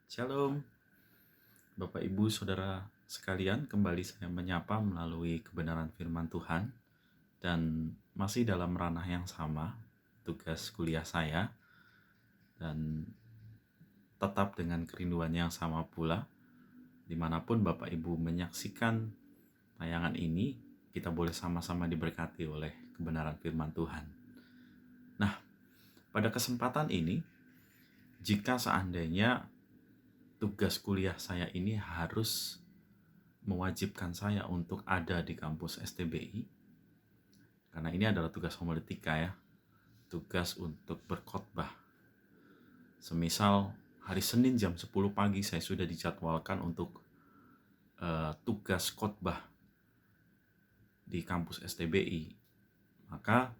Shalom, Bapak Ibu Saudara sekalian, kembali saya menyapa melalui kebenaran firman Tuhan dan masih dalam ranah yang sama, tugas kuliah saya, dan tetap dengan kerinduan yang sama pula, dimanapun Bapak Ibu menyaksikan tayangan ini, kita boleh sama-sama diberkati oleh kebenaran firman Tuhan. Nah, pada kesempatan ini, jika seandainya tugas kuliah saya ini harus mewajibkan saya untuk ada di kampus STBI, karena ini adalah tugas homiletika ya, tugas untuk berkhotbah. Semisal hari Senin jam 10 pagi saya sudah dijadwalkan untuk tugas khotbah di kampus STBI, maka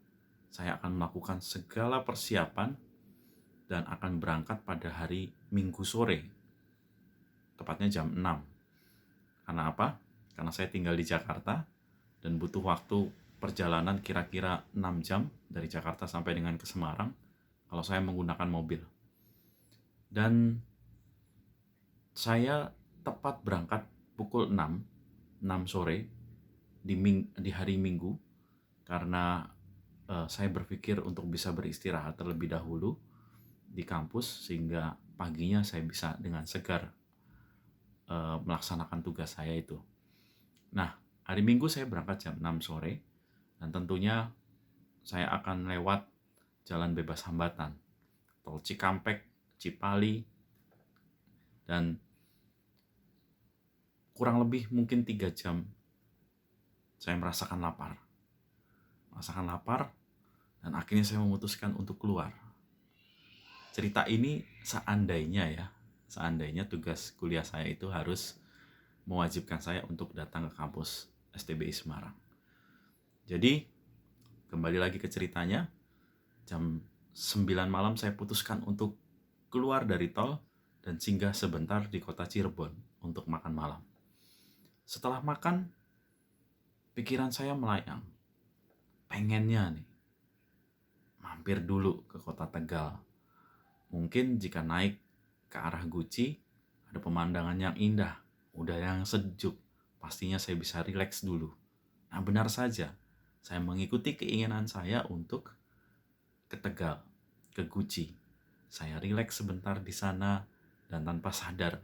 saya akan melakukan segala persiapan dan akan berangkat pada hari Minggu sore, tepatnya jam 6. Karena apa? Karena saya tinggal di Jakarta dan butuh waktu perjalanan kira-kira 6 jam dari Jakarta sampai dengan ke Semarang kalau saya menggunakan mobil. Dan saya tepat berangkat pukul 6 sore di hari Minggu karena saya berpikir untuk bisa beristirahat terlebih dahulu di kampus sehingga paginya saya bisa dengan segar melaksanakan tugas saya itu. Nah, hari Minggu saya berangkat jam 6 sore dan tentunya saya akan lewat jalan bebas hambatan, tol Cikampek, Cipali, dan kurang lebih mungkin 3 jam saya merasakan lapar, dan akhirnya saya memutuskan untuk keluar. Cerita ini seandainya tugas kuliah saya itu harus mewajibkan saya untuk datang ke kampus STBI Semarang. Jadi, kembali lagi ke ceritanya, jam 9 malam saya putuskan untuk keluar dari tol dan singgah sebentar di kota Cirebon untuk makan malam. Setelah makan, pikiran saya melayang. Pengennya nih, mampir dulu ke kota Tegal. Mungkin jika naik ke arah Guci, ada pemandangan yang indah, udara yang sejuk, pastinya saya bisa rileks dulu. Nah, benar saja, saya mengikuti keinginan saya untuk ke Tegal, ke Guci. Saya rileks sebentar di sana dan tanpa sadar,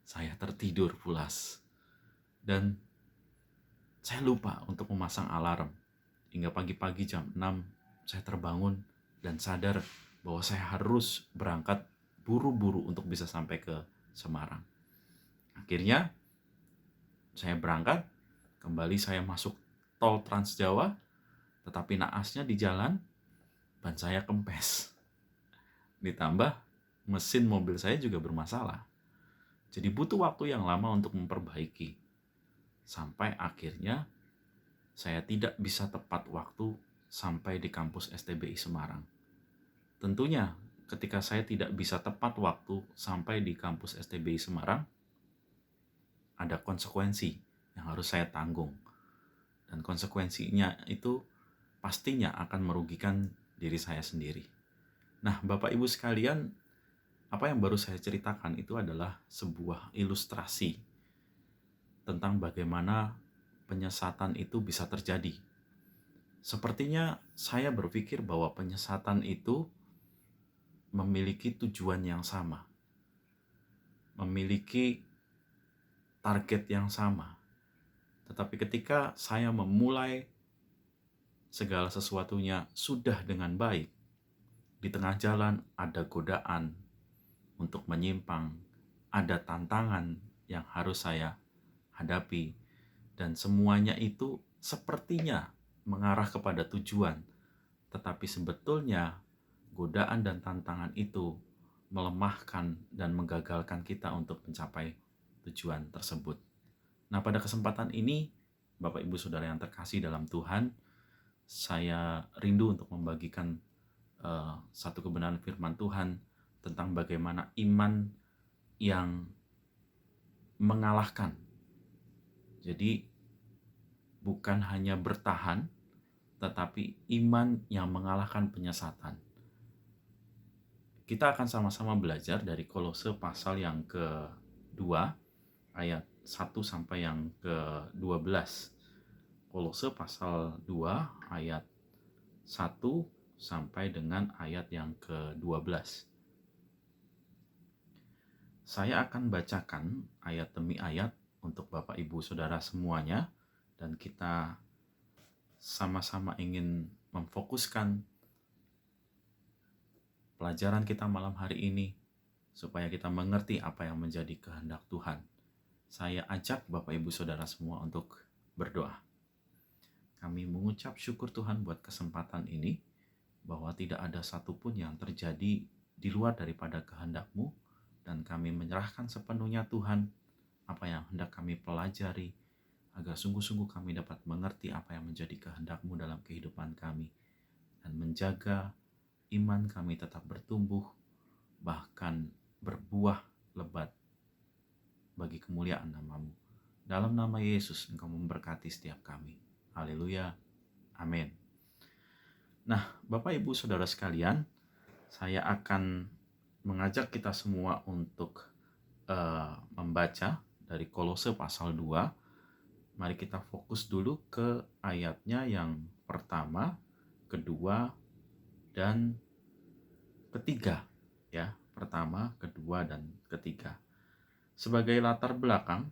saya tertidur pulas. Dan saya lupa untuk memasang alarm. Hingga pagi-pagi jam 6 saya terbangun dan sadar bahwa saya harus berangkat buru-buru untuk bisa sampai ke Semarang. Akhirnya saya berangkat, kembali saya masuk tol Trans Jawa, tetapi naasnya di jalan ban saya kempes. Ditambah mesin mobil saya juga bermasalah. Jadi butuh waktu yang lama untuk memperbaiki. Sampai akhirnya saya tidak bisa tepat waktu sampai di kampus STBI Semarang. Tentunya ketika saya tidak bisa tepat waktu sampai di kampus STBI Semarang, ada konsekuensi yang harus saya tanggung. Dan konsekuensinya itu pastinya akan merugikan diri saya sendiri. Nah, Bapak Ibu sekalian, apa yang baru saya ceritakan itu adalah sebuah ilustrasi tentang bagaimana penyesatan itu bisa terjadi. Sepertinya saya berpikir bahwa penyesatan itu memiliki tujuan yang sama, memiliki target yang sama. Tetapi ketika saya memulai segala sesuatunya sudah dengan baik, di tengah jalan ada godaan untuk menyimpang, ada tantangan yang harus saya hadapi, dan semuanya itu sepertinya mengarah kepada tujuan, tetapi sebetulnya godaan dan tantangan itu melemahkan dan menggagalkan kita untuk mencapai tujuan tersebut. Nah, pada kesempatan ini, Bapak Ibu Saudara yang terkasih dalam Tuhan, saya rindu untuk membagikan satu kebenaran firman Tuhan tentang bagaimana iman yang mengalahkan. Jadi bukan hanya bertahan, tetapi iman yang mengalahkan penyesatan. Kita akan sama-sama belajar dari Kolose pasal yang kedua, ayat 1 sampai yang ke-12. Kolose pasal 2 ayat 1 sampai dengan ayat yang ke-12. Saya akan bacakan ayat demi ayat untuk Bapak Ibu Saudara semuanya, dan kita sama-sama ingin memfokuskan pelajaran kita malam hari ini supaya kita mengerti apa yang menjadi kehendak Tuhan. Saya ajak Bapak Ibu Saudara semua untuk berdoa. Kami mengucap syukur Tuhan buat kesempatan ini, bahwa tidak ada satupun yang terjadi di luar daripada kehendak-Mu, dan kami menyerahkan sepenuhnya Tuhan apa yang hendak kami pelajari, agar sungguh-sungguh kami dapat mengerti apa yang menjadi kehendak-Mu dalam kehidupan kami, dan menjaga iman kami tetap bertumbuh, bahkan berbuah lebat bagi kemuliaan nama-Mu. Dalam nama Yesus, Engkau memberkati setiap kami. Haleluya. Amin. Nah, Bapak Ibu Saudara sekalian, saya akan mengajak kita semua untuk membaca dari Kolose pasal 2. Mari kita fokus dulu ke ayatnya yang pertama, kedua, dan ketiga. Ya, pertama, kedua, dan ketiga. Sebagai latar belakang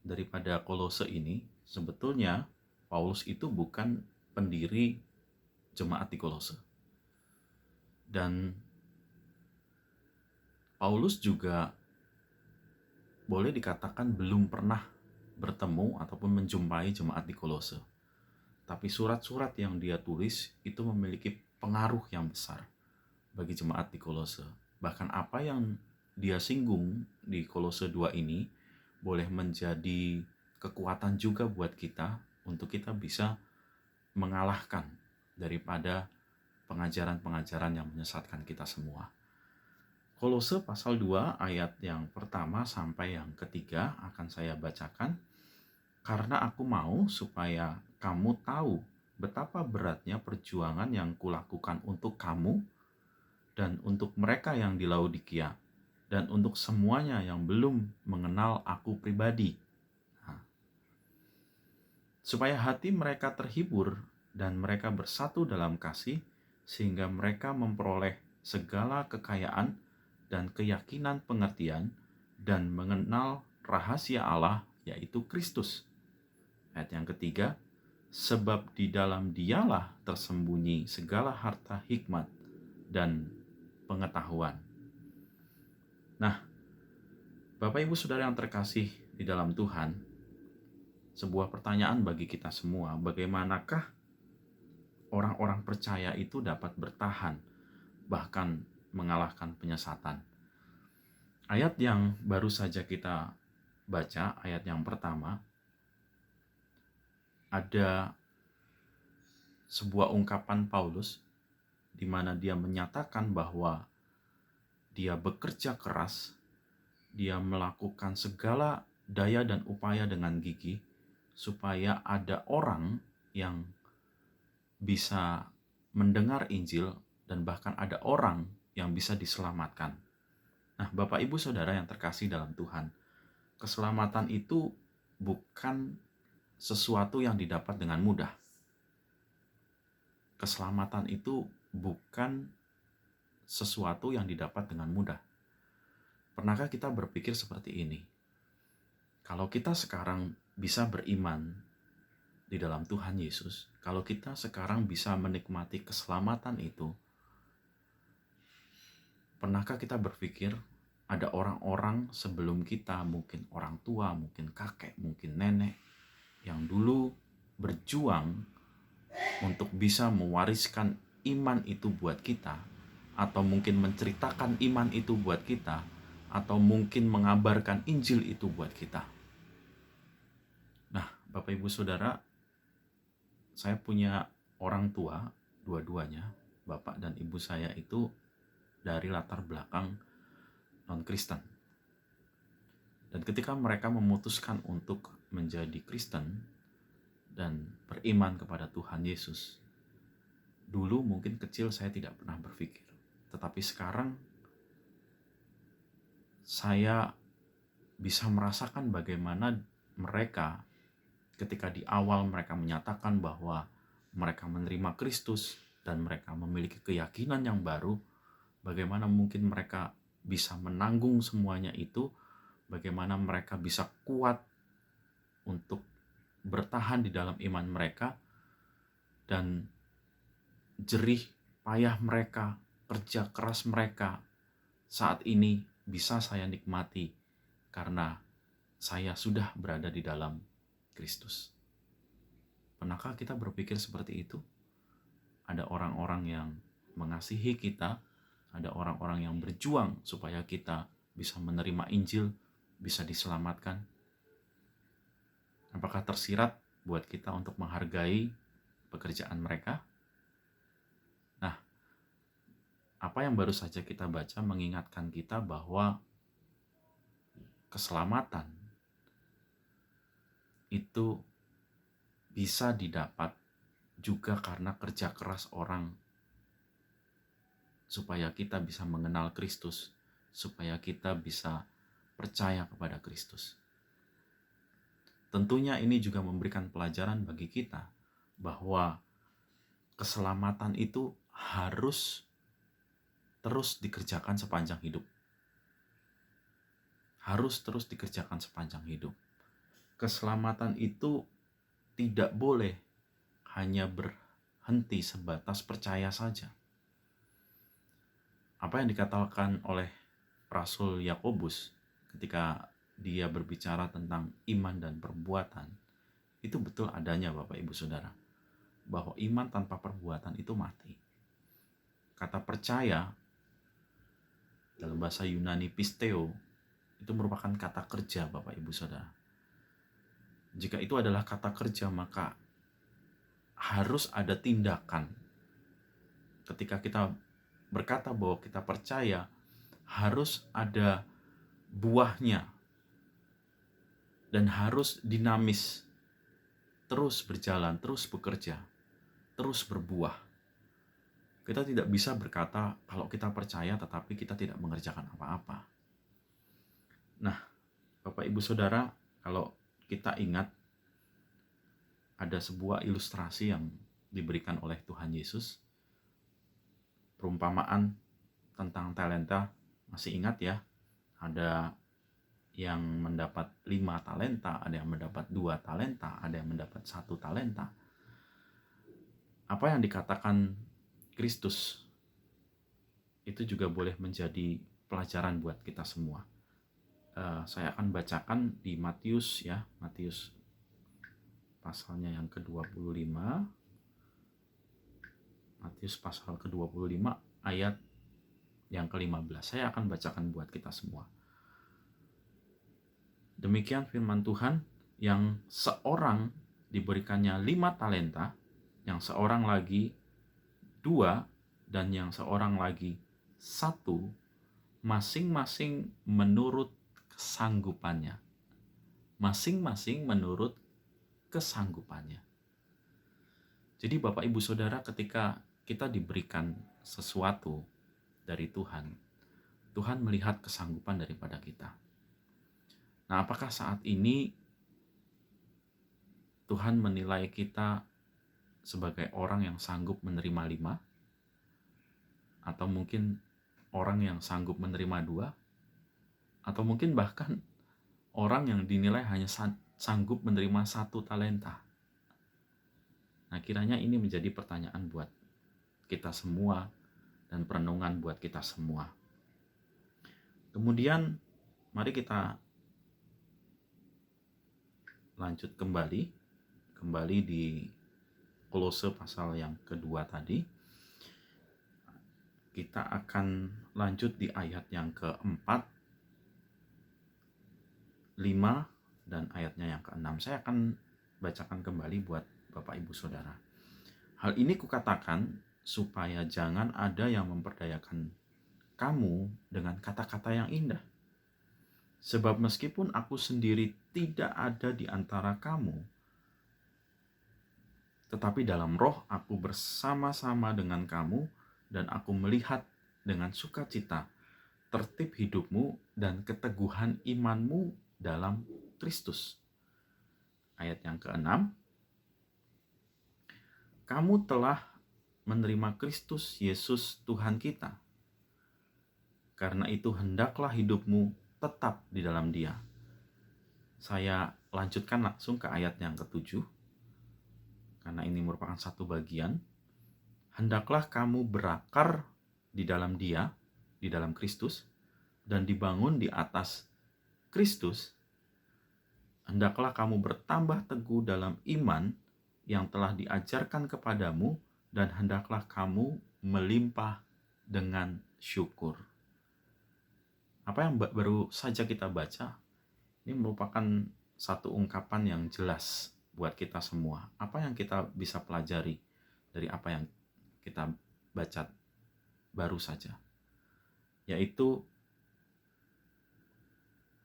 daripada Kolose ini, sebetulnya Paulus itu bukan pendiri jemaat di Kolose. Dan Paulus juga boleh dikatakan belum pernah bertemu ataupun menjumpai jemaat di Kolose. Tapi surat-surat yang dia tulis itu memiliki pengaruh yang besar bagi jemaat di Kolose. Bahkan apa yang dia singgung di Kolose 2 ini boleh menjadi kekuatan juga buat kita untuk kita bisa mengalahkan daripada pengajaran-pengajaran yang menyesatkan kita semua. Kolose pasal 2 ayat yang pertama sampai yang ketiga akan saya bacakan. Karena aku mau supaya kamu tahu betapa beratnya perjuangan yang kulakukan untuk kamu dan untuk mereka yang di Laodikia dan untuk semuanya yang belum mengenal aku pribadi. Supaya hati mereka terhibur dan mereka bersatu dalam kasih, sehingga mereka memperoleh segala kekayaan dan keyakinan pengertian dan mengenal rahasia Allah, yaitu Kristus. Ayat yang ketiga, sebab di dalam Dialah tersembunyi segala harta hikmat dan pengetahuan. Nah, Bapak Ibu Saudara yang terkasih di dalam Tuhan, sebuah pertanyaan bagi kita semua, bagaimanakah orang-orang percaya itu dapat bertahan, bahkan mengalahkan penyesatan? Ayat yang baru saja kita baca, ayat yang pertama, ada sebuah ungkapan Paulus di mana dia menyatakan bahwa dia bekerja keras, dia melakukan segala daya dan upaya dengan gigih supaya ada orang yang bisa mendengar Injil dan bahkan ada orang yang bisa diselamatkan. Nah, Bapak Ibu Saudara yang terkasih dalam Tuhan, keselamatan itu bukan sesuatu yang didapat dengan mudah. Keselamatan itu bukan sesuatu yang didapat dengan mudah. Pernahkah kita berpikir seperti ini? Kalau kita sekarang bisa beriman di dalam Tuhan Yesus, kalau kita sekarang bisa menikmati keselamatan itu, pernahkah kita berpikir ada orang-orang sebelum kita, mungkin orang tua, mungkin kakek, mungkin nenek, yang dulu berjuang untuk bisa mewariskan iman itu buat kita, atau mungkin menceritakan iman itu buat kita, atau mungkin mengabarkan Injil itu buat kita. Nah, Bapak Ibu Saudara, saya punya orang tua, dua-duanya, bapak dan ibu saya itu dari latar belakang non-Kristen. Dan ketika mereka memutuskan untuk menjadi Kristen dan beriman kepada Tuhan Yesus, dulu mungkin kecil saya tidak pernah berpikir Tetapi sekarang saya bisa merasakan bagaimana mereka ketika di awal mereka menyatakan bahwa mereka menerima Kristus dan mereka memiliki keyakinan yang baru, bagaimana mungkin mereka bisa menanggung semuanya itu, bagaimana mereka bisa kuat untuk bertahan di dalam iman mereka, dan jerih payah mereka, kerja keras mereka saat ini bisa saya nikmati karena saya sudah berada di dalam Kristus. Pernahkah kita berpikir seperti itu? Ada orang-orang yang mengasihi kita, ada orang-orang yang berjuang supaya kita bisa menerima Injil, bisa diselamatkan. Apakah tersirat buat kita untuk menghargai pekerjaan mereka? Nah, apa yang baru saja kita baca mengingatkan kita bahwa keselamatan itu bisa didapat juga karena kerja keras orang, supaya kita bisa mengenal Kristus, supaya kita bisa percaya kepada Kristus. Tentunya ini juga memberikan pelajaran bagi kita bahwa keselamatan itu harus terus dikerjakan sepanjang hidup. Harus terus dikerjakan sepanjang hidup. Keselamatan itu tidak boleh hanya berhenti sebatas percaya saja. Apa yang dikatakan oleh Rasul Yakobus ketika dia berbicara tentang iman dan perbuatan, itu betul adanya Bapak Ibu Saudara, bahwa iman tanpa perbuatan itu mati. Kata percaya dalam bahasa Yunani pisteo itu merupakan kata kerja Bapak Ibu Saudara. Jika itu adalah kata kerja, maka harus ada tindakan. Ketika kita berkata bahwa kita percaya, harus ada buahnya dan harus dinamis, terus berjalan, terus bekerja, terus berbuah. Kita tidak bisa berkata kalau kita percaya tetapi kita tidak mengerjakan apa-apa. Nah, Bapak Ibu Saudara, kalau kita ingat ada sebuah ilustrasi yang diberikan oleh Tuhan Yesus, perumpamaan tentang talenta. Masih ingat ya, ada yang mendapat 5 talenta, ada yang mendapat 2 talenta, ada yang mendapat 1 talenta. Apa yang dikatakan Kristus itu juga boleh menjadi pelajaran buat kita semua. Saya akan bacakan di Matius ya, Matius pasalnya yang ke-25. Matius pasal ke-25 ayat yang ke-15. Saya akan bacakan buat kita semua. Demikian firman Tuhan, yang seorang diberikannya 5 talenta, yang seorang lagi 2, dan yang seorang lagi 1, masing-masing menurut kesanggupannya. Masing-masing menurut kesanggupannya. Jadi Bapak Ibu Saudara, ketika kita diberikan sesuatu dari Tuhan, Tuhan melihat kesanggupan daripada kita. Nah, apakah saat ini Tuhan menilai kita sebagai orang yang sanggup menerima 5? Atau mungkin orang yang sanggup menerima 2? Atau mungkin bahkan orang yang dinilai hanya sanggup menerima 1 talenta? Nah, kiranya ini menjadi pertanyaan buat kita semua dan perenungan buat kita semua. Kemudian, mari kita lanjut kembali di Kolose pasal yang kedua tadi. Kita akan lanjut di ayat yang keempat, 5, dan ayatnya yang ke-6. Saya akan bacakan kembali buat Bapak Ibu Saudara. Hal ini kukatakan supaya jangan ada yang memperdayakan kamu dengan kata-kata yang indah. Sebab meskipun aku sendiri tidak ada di antara kamu, tetapi dalam roh aku bersama-sama dengan kamu, dan aku melihat dengan sukacita tertib hidupmu dan keteguhan imanmu dalam Kristus. Ayat yang ke-6, kamu telah menerima Kristus Yesus Tuhan kita. Karena itu hendaklah hidupmu tetap di dalam Dia. Saya lanjutkan langsung ke ayat yang ke-7, karena ini merupakan satu bagian. Hendaklah kamu berakar di dalam Dia, di dalam Kristus, dan dibangun di atas Kristus. Hendaklah kamu bertambah teguh dalam iman yang telah diajarkan kepadamu, dan hendaklah kamu melimpah dengan syukur. Apa yang baru saja kita baca, ini merupakan satu ungkapan yang jelas buat kita semua. Apa yang kita bisa pelajari dari apa yang kita baca baru saja? Yaitu,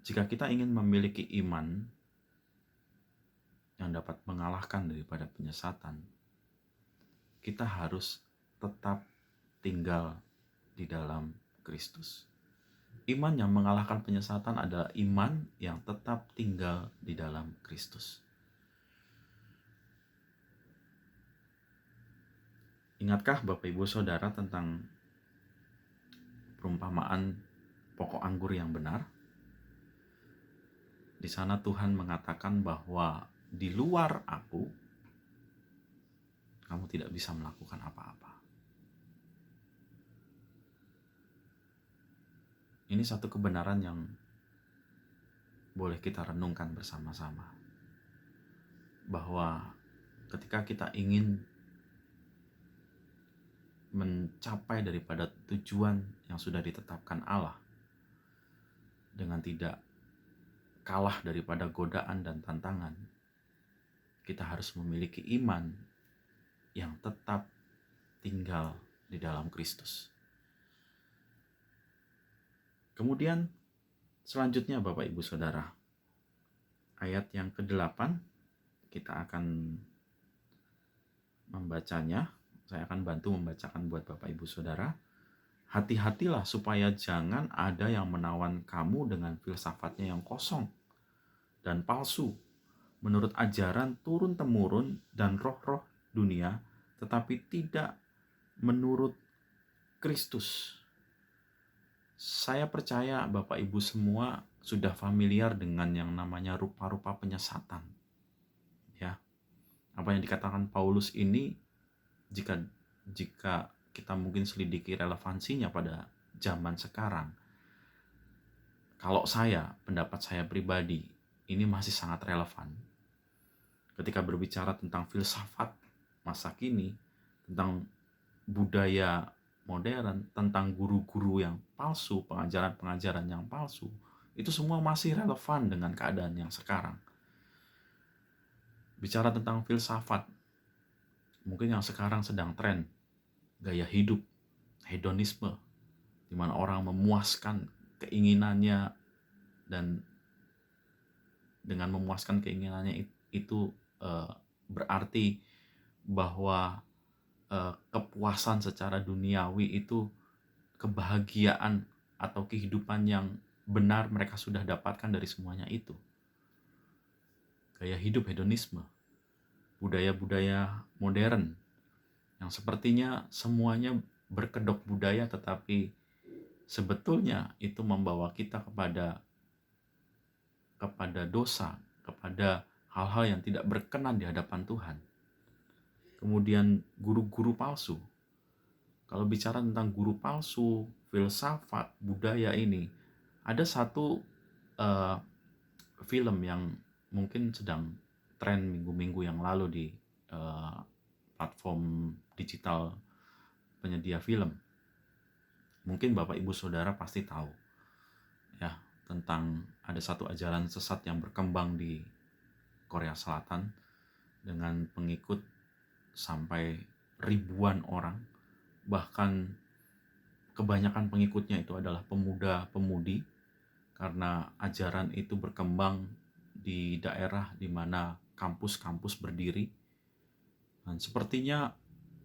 jika kita ingin memiliki iman yang dapat mengalahkan daripada penyesatan, kita harus tetap tinggal di dalam Kristus. Iman yang mengalahkan penyesatan adalah iman yang tetap tinggal di dalam Kristus. Ingatkah Bapak Ibu Saudara tentang perumpamaan pokok anggur yang benar? Di sana Tuhan mengatakan bahwa di luar Aku, kamu tidak bisa melakukan apa-apa. Ini satu kebenaran yang boleh kita renungkan bersama-sama. Bahwa ketika kita ingin mencapai daripada tujuan yang sudah ditetapkan Allah, dengan tidak kalah daripada godaan dan tantangan, kita harus memiliki iman yang tetap tinggal di dalam Kristus. Kemudian selanjutnya Bapak Ibu Saudara, ayat yang ke-8 kita akan membacanya. Saya akan bantu membacakan buat Bapak Ibu Saudara. Hati-hatilah supaya jangan ada yang menawan kamu dengan filsafatnya yang kosong dan palsu, menurut ajaran turun-temurun dan roh-roh dunia, tetapi tidak menurut Kristus. Saya percaya Bapak Ibu semua sudah familiar dengan yang namanya rupa-rupa penyesatan. Ya. Apa yang dikatakan Paulus ini, jika kita mungkin selidiki relevansinya pada zaman sekarang, kalau pendapat saya pribadi, ini masih sangat relevan. Ketika berbicara tentang filsafat masa kini, tentang budaya modern, tentang guru-guru yang palsu, pengajaran-pengajaran yang palsu, itu semua masih relevan dengan keadaan yang sekarang. Bicara tentang filsafat, mungkin yang sekarang sedang tren, gaya hidup, hedonisme, di mana orang memuaskan keinginannya, dan dengan memuaskan keinginannya itu berarti bahwa kepuasan secara duniawi itu kebahagiaan atau kehidupan yang benar mereka sudah dapatkan dari semuanya itu. Gaya hidup hedonisme, budaya-budaya modern yang sepertinya semuanya berkedok budaya, tetapi sebetulnya itu membawa kita kepada dosa, kepada hal-hal yang tidak berkenan di hadapan Tuhan. Kemudian guru-guru palsu. Kalau bicara tentang guru palsu, filsafat, budaya ini, ada satu film yang mungkin sedang tren minggu-minggu yang lalu di platform digital penyedia film. Mungkin Bapak Ibu Saudara pasti tahu ya, tentang ada satu ajaran sesat yang berkembang di Korea Selatan dengan pengikut sampai ribuan orang, bahkan kebanyakan pengikutnya itu adalah pemuda-pemudi, karena ajaran itu berkembang di daerah di mana kampus-kampus berdiri. Dan sepertinya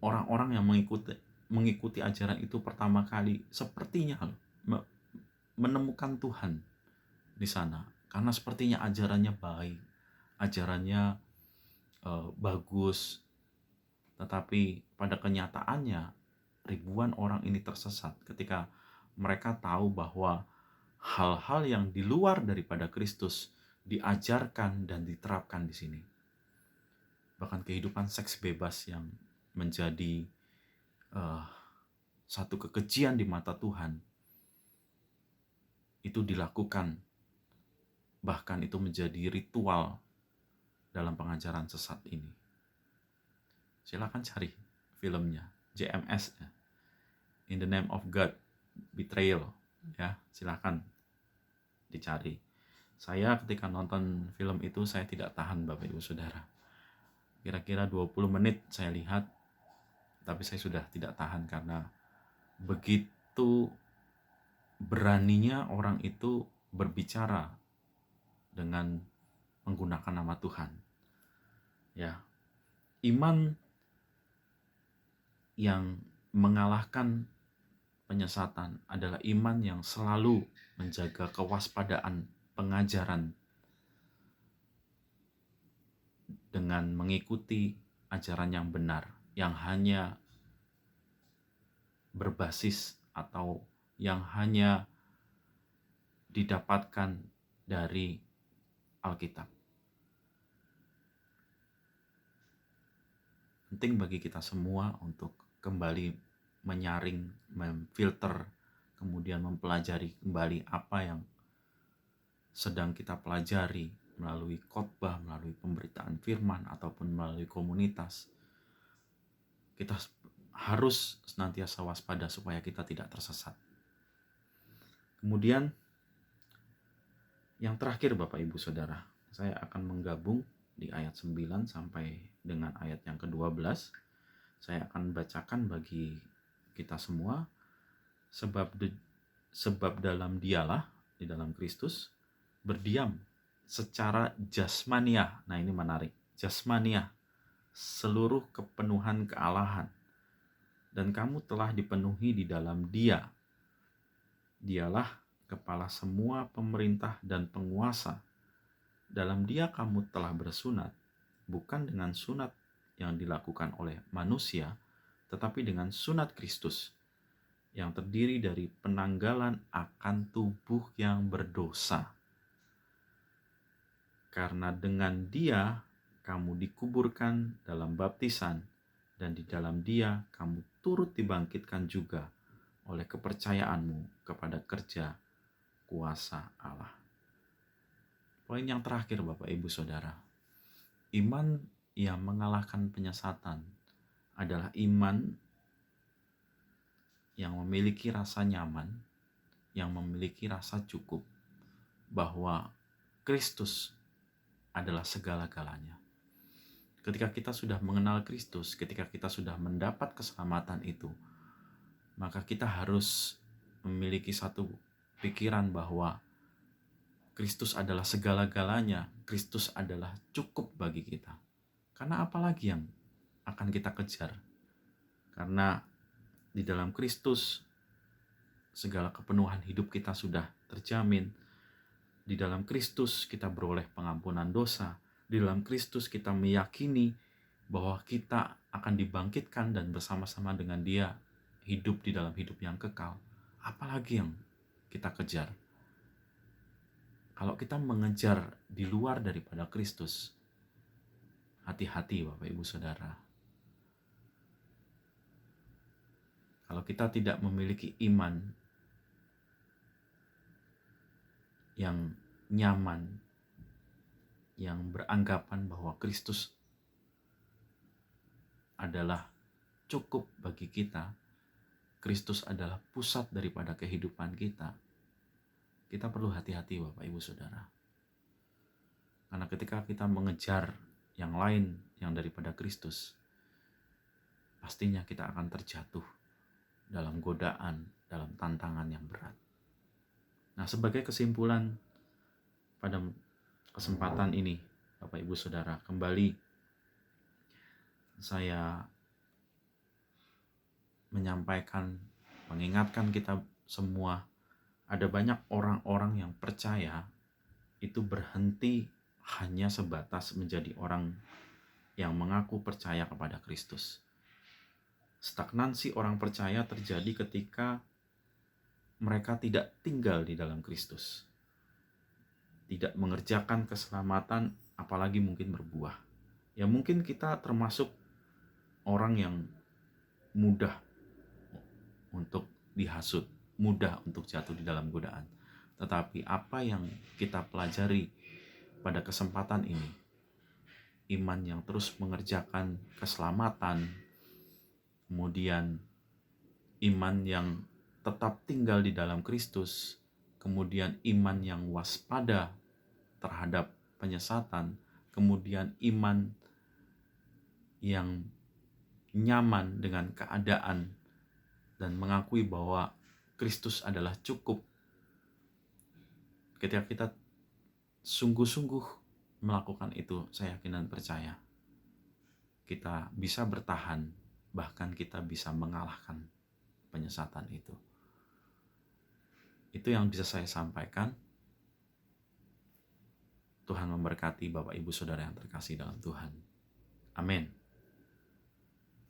orang-orang yang mengikuti mengikuti ajaran itu pertama kali, sepertinya menemukan Tuhan di sana, karena sepertinya ajarannya baik, ajarannya bagus, tetapi pada kenyataannya ribuan orang ini tersesat ketika mereka tahu bahwa hal-hal yang di luar daripada Kristus diajarkan dan diterapkan di sini. Bahkan kehidupan seks bebas yang menjadi satu kekejian di mata Tuhan itu dilakukan, bahkan itu menjadi ritual dalam pengajaran sesat ini. Silakan cari filmnya, JMS, In the Name of God, Betrayal, ya, silakan dicari. Saya ketika nonton film itu saya tidak tahan, Bapak Ibu Saudara. Kira-kira 20 menit saya lihat, tapi saya sudah tidak tahan karena begitu beraninya orang itu berbicara dengan menggunakan nama Tuhan. Ya, iman yang mengalahkan penyesatan adalah iman yang selalu menjaga kewaspadaan pengajaran dengan mengikuti ajaran yang benar, yang hanya berbasis atau yang hanya didapatkan dari Alkitab. Penting bagi kita semua untuk kembali menyaring, memfilter, kemudian mempelajari kembali apa yang sedang kita pelajari melalui khotbah, melalui pemberitaan firman, ataupun melalui komunitas. Kita harus senantiasa waspada supaya kita tidak tersesat. Kemudian yang terakhir Bapak Ibu Saudara, saya akan menggabung di ayat 9 sampai dengan ayat yang ke-12. Saya akan bacakan bagi kita semua. Sebab dalam Dialah, di dalam Kristus, berdiam secara jasmaniah. Nah, ini menarik. Jasmaniah, seluruh kepenuhan kealahan. Dan kamu telah dipenuhi di dalam Dia. Dialah kepala semua pemerintah dan penguasa. Dalam Dia kamu telah bersunat, bukan dengan sunat yang dilakukan oleh manusia, tetapi dengan sunat Kristus, yang terdiri dari penanggalan akan tubuh yang berdosa. Karena dengan Dia kamu dikuburkan dalam baptisan, dan di dalam Dia kamu turut dibangkitkan juga oleh kepercayaanmu kepada kerja kuasa Allah. Poin yang terakhir Bapak Ibu Saudara, iman yang mengalahkan penyesatan adalah iman yang memiliki rasa nyaman, yang memiliki rasa cukup, bahwa Kristus adalah segala-galanya. Ketika kita sudah mengenal Kristus, ketika kita sudah mendapat keselamatan itu, maka kita harus memiliki satu pikiran bahwa Kristus adalah segala-galanya, Kristus adalah cukup bagi kita. Karena apalagi yang akan kita kejar? Karena di dalam Kristus segala kepenuhan hidup kita sudah terjamin. Di dalam Kristus kita beroleh pengampunan dosa. Di dalam Kristus kita meyakini bahwa kita akan dibangkitkan dan bersama-sama dengan Dia hidup di dalam hidup yang kekal. Apalagi yang kita kejar? Kalau kita mengejar di luar daripada Kristus, hati-hati Bapak Ibu Saudara. Kalau kita tidak memiliki iman yang nyaman, yang beranggapan bahwa Kristus adalah cukup bagi kita, Kristus adalah pusat daripada kehidupan kita, kita perlu hati-hati Bapak Ibu Saudara. Karena ketika kita mengejar yang lain yang daripada Kristus, pastinya kita akan terjatuh dalam godaan, dalam tantangan yang berat. Nah, sebagai kesimpulan pada kesempatan ini, Bapak Ibu Saudara, kembali saya menyampaikan, mengingatkan kita semua, ada banyak orang-orang yang percaya itu berhenti hanya sebatas menjadi orang yang mengaku percaya kepada Kristus. Stagnansi orang percaya terjadi ketika mereka tidak tinggal di dalam Kristus, tidak mengerjakan keselamatan, apalagi mungkin berbuah. Ya mungkin kita termasuk orang yang mudah untuk dihasut, mudah untuk jatuh di dalam godaan. Tetapi apa yang kita pelajari pada kesempatan ini, iman yang terus mengerjakan keselamatan, kemudian iman yang tetap tinggal di dalam Kristus, kemudian iman yang waspada terhadap penyesatan, kemudian iman yang nyaman dengan keadaan dan mengakui bahwa Kristus adalah cukup. Ketika kita sungguh-sungguh melakukan itu, saya yakin dan percaya kita bisa bertahan, bahkan kita bisa mengalahkan penyesatan itu. Itu yang bisa saya sampaikan. Tuhan memberkati Bapak Ibu Saudara yang terkasih dalam Tuhan. Amin.